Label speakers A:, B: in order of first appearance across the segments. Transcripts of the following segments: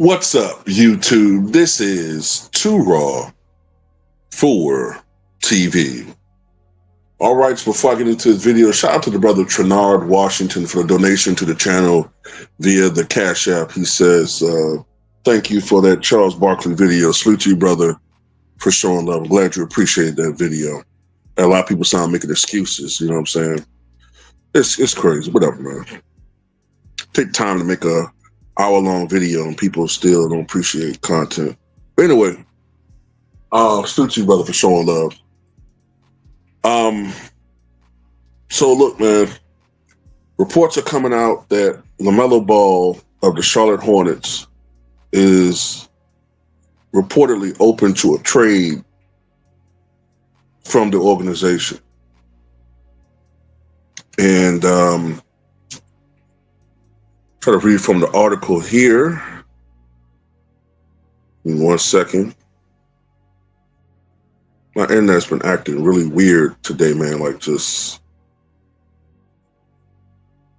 A: What's up, YouTube? This is Too Raw for TV. All right, so before I get into this video, shout out to the brother Trenard Washington for the donation to the channel via the Cash App. He says, thank you for that Charles Barkley video. Salute to you, brother, for showing love. I'm glad you appreciated that video. A lot of people sound making excuses, you know what I'm saying? It's crazy. Whatever, man. Take time to make a hour-long video and people still don't appreciate content. But anyway, salute to you, brother, for showing love. So look, man, reports are coming out that LaMelo Ball of the Charlotte Hornets is reportedly open to a trade from the organization. And try to read from the article here. In 1 second. My internet's been acting really weird today, man, like just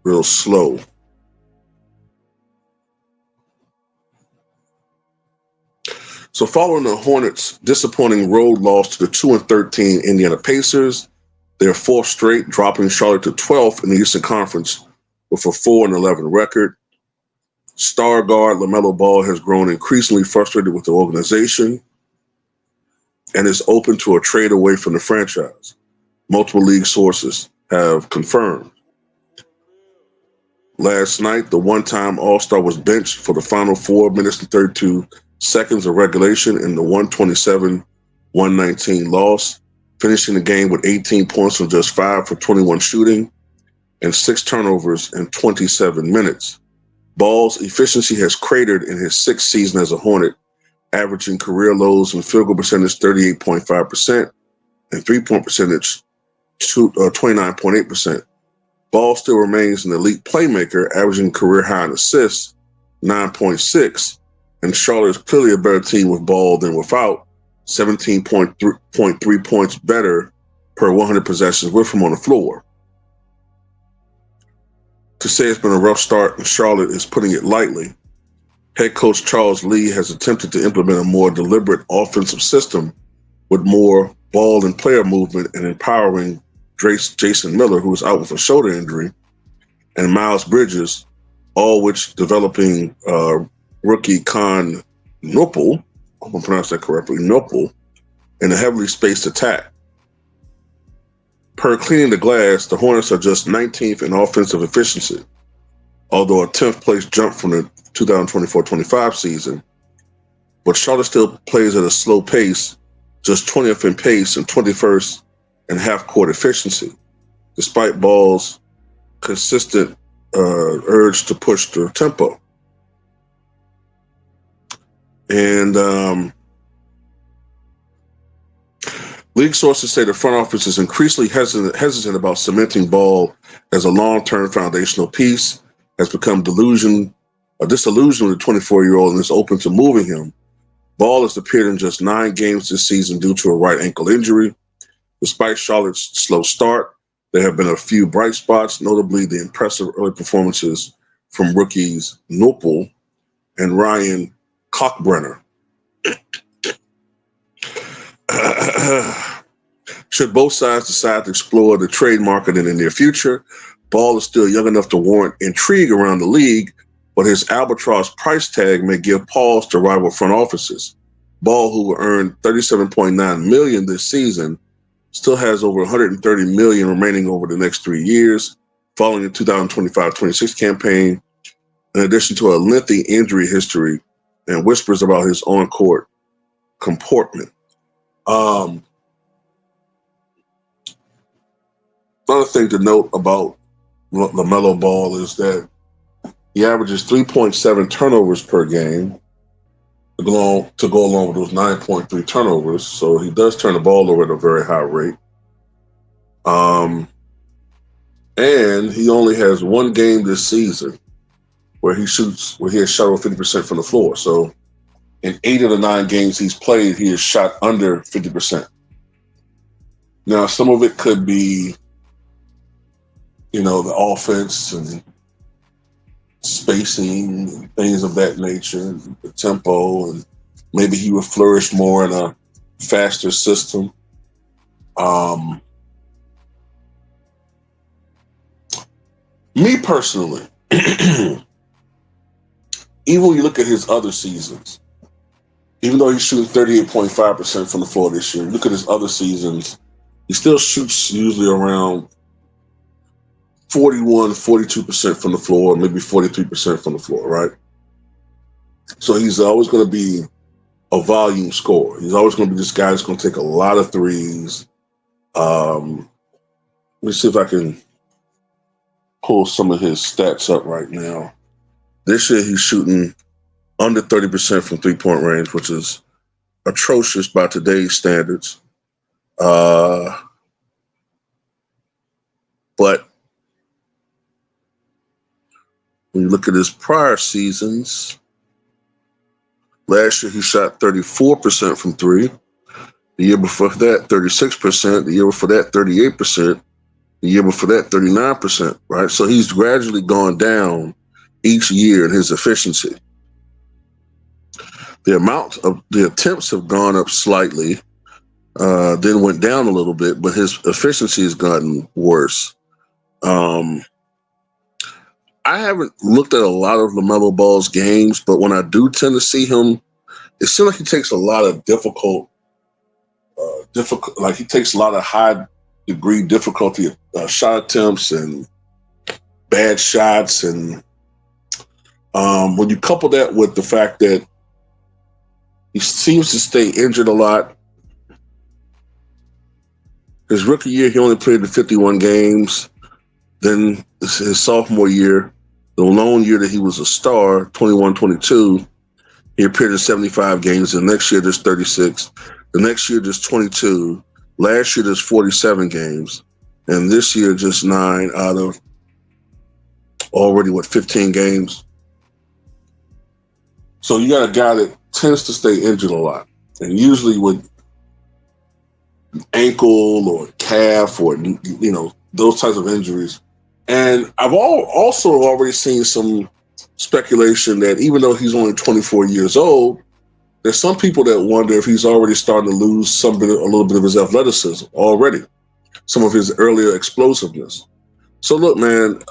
A: real slow. So following the Hornets' disappointing road loss to the 2-13 Indiana Pacers, their fourth straight, dropping Charlotte to 12th in the Eastern Conference with a 4-11 record. Star guard LaMelo Ball has grown increasingly frustrated with the organization and is open to a trade away from the franchise. Multiple league sources have confirmed. Last night, the one-time All-Star was benched for the final 4 minutes and 32 seconds of regulation in the 127-119 loss, finishing the game with 18 points from just 5 for 21 shooting and 6 turnovers in 27 minutes. Ball's efficiency has cratered in his 6th season as a Hornet, averaging career lows in field goal percentage 38.5% and three-point percentage 29.8%. Ball still remains an elite playmaker, averaging career high in assists 9.6, and Charlotte is clearly a better team with Ball than without, 17.3 points better per 100 possessions with him on the floor. To say it's been a rough start in Charlotte is putting it lightly. Head coach Charles Lee has attempted to implement a more deliberate offensive system with more ball and player movement and empowering Jason Miller, who is out with a shoulder injury, and Miles Bridges, all which developing rookie Con Nopel, I'm going to pronounce that correctly, Nopel, in a heavily spaced attack. Per Cleaning the Glass, the Hornets are just 19th in offensive efficiency, although a 10th place jump from the 2024-25 season. But Charlotte still plays at a slow pace, just 20th in pace and 21st in half-court efficiency, despite Ball's consistent urge to push the tempo. And league sources say the front office is increasingly hesitant about cementing Ball as a long-term foundational piece, has become disillusioned with the 24-year-old and is open to moving him. Ball has appeared in just 9 games this season due to a right ankle injury. Despite Charlotte's slow start, there have been a few bright spots, notably the impressive early performances from rookies Nopel and Ryan Kalkbrenner. Should both sides decide to explore the trade market in the near future, Ball is still young enough to warrant intrigue around the league, but his albatross price tag may give pause to rival front offices. Ball, who will earn $37.9 million this season, still has over $130 million remaining over the next 3 years, following the 2025-26 campaign, in addition to a lengthy injury history and whispers about his on-court comportment. Another thing to note about LaMelo Ball is that he averages 3.7 turnovers per game to go along with those 9.3 turnovers. So he does turn the ball over at a very high rate. And he only has 1 game this season where he has shot over 50% from the floor. So in 8 of the 9 games he's played, he has shot under 50%. Now, some of it could be, the offense and spacing, things of that nature, the tempo, and maybe he would flourish more in a faster system. Um, Me personally, even when you look at his other seasons, even though he's shooting 38.5% from the floor this year, look at his other seasons, he still shoots usually around 41, 42% from the floor, maybe 43% from the floor, right? So he's always going to be a volume scorer. He's always going to be this guy that's going to take a lot of threes. Let me see if I can pull some of his stats up right now. This year he's shooting under 30% from three-point range, which is atrocious by today's standards. But when you look at his prior seasons, last year he shot 34% from three. The year before that, 36%. The year before that, 38%. The year before that, 39%, right? So he's gradually gone down each year in his efficiency. The amount of the attempts have gone up slightly, then went down a little bit, but his efficiency has gotten worse. I haven't looked at a lot of LaMelo Ball's games, but when I do tend to see him, it seems like he takes a lot of like he takes a lot of high degree difficulty shot attempts and bad shots. And when you couple that with the fact that he seems to stay injured a lot, his rookie year, he only played in 51 games. Then his sophomore year, the lone year that he was a star, 21-22, he appeared in 75 games. The next year, there's 36. The next year, there's 22. Last year, there's 47 games. And this year, just 9 out of already, 15 games. So you got a guy that tends to stay injured a lot. And usually with ankle or calf or, those types of injuries. And I've also already seen some speculation that even though he's only 24 years old, there's some people that wonder if he's already starting to lose a little bit of his athleticism already, some of his earlier explosiveness. So look, man,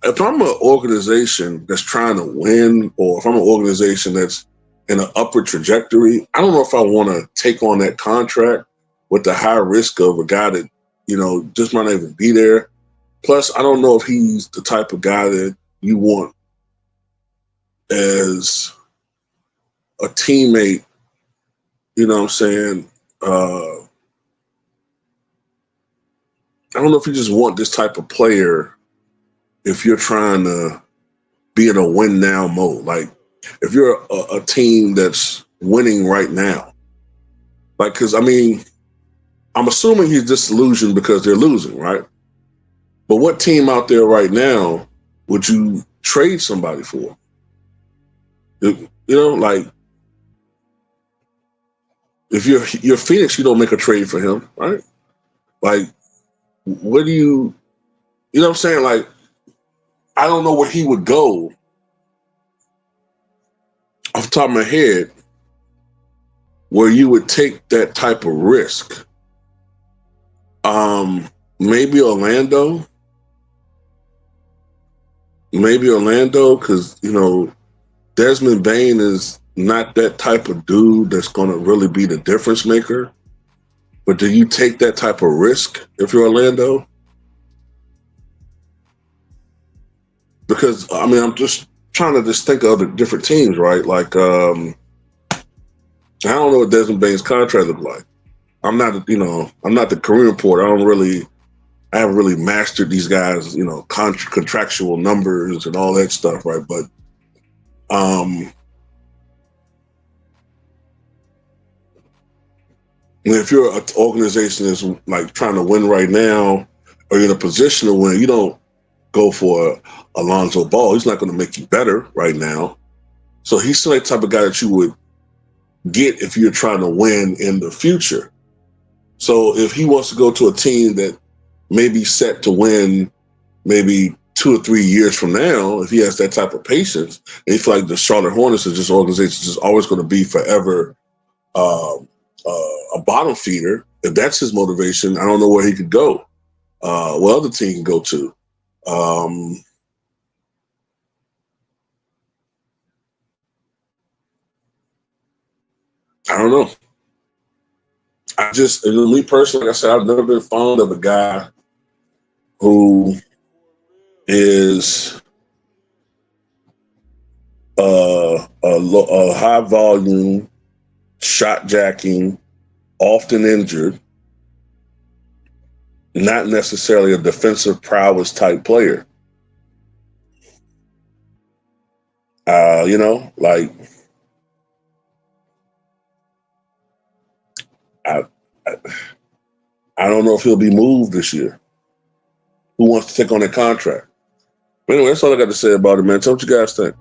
A: if I'm an organization that's trying to win, or if I'm an organization that's in an upward trajectory, I don't know if I want to take on that contract with the high risk of a guy that, just might not even be there. Plus, I don't know if he's the type of guy that you want as a teammate, you know what I'm saying? I don't know if you just want this type of player if you're trying to be in a win now mode. Like, if you're a team that's winning right now, like, because I'm assuming he's disillusioned because they're losing, right? But what team out there right now would you trade somebody for? Like, if you're Phoenix, you don't make a trade for him, right? Like, what do you know what I'm saying? Like, I don't know where he would go off the top of my head where you would take that type of risk. Maybe Orlando. Because, Desmond Bane is not that type of dude that's going to really be the difference maker. But do you take that type of risk if you're Orlando? Because, I'm just trying to just think of other different teams, right? Like, I don't know what Desmond Bane's contract looks like. I'm not the career reporter. I haven't really mastered these guys, contractual numbers and all that stuff, right? But, if you're an organization that's like trying to win right now, or you're in a position to win, you don't go for Alonzo Ball. He's not going to make you better right now. So he's still the type of guy that you would get if you're trying to win in the future. So if he wants to go to a team that may be set to win maybe 2 or 3 years from now, if he has that type of patience, and he feel like the Charlotte Hornets is just organization just always going to be forever a bottom feeder. If that's his motivation, I don't know where he could go. What other team can go to? I don't know. Me personally, like I said, I've never been fond of a guy who is a high volume, shot jacking, often injured, not necessarily a defensive prowess type player. Like I, I, I don't know if he'll be moved this year. Who wants to take on that contract? But anyway, that's all I got to say about it, man. Tell what you guys think.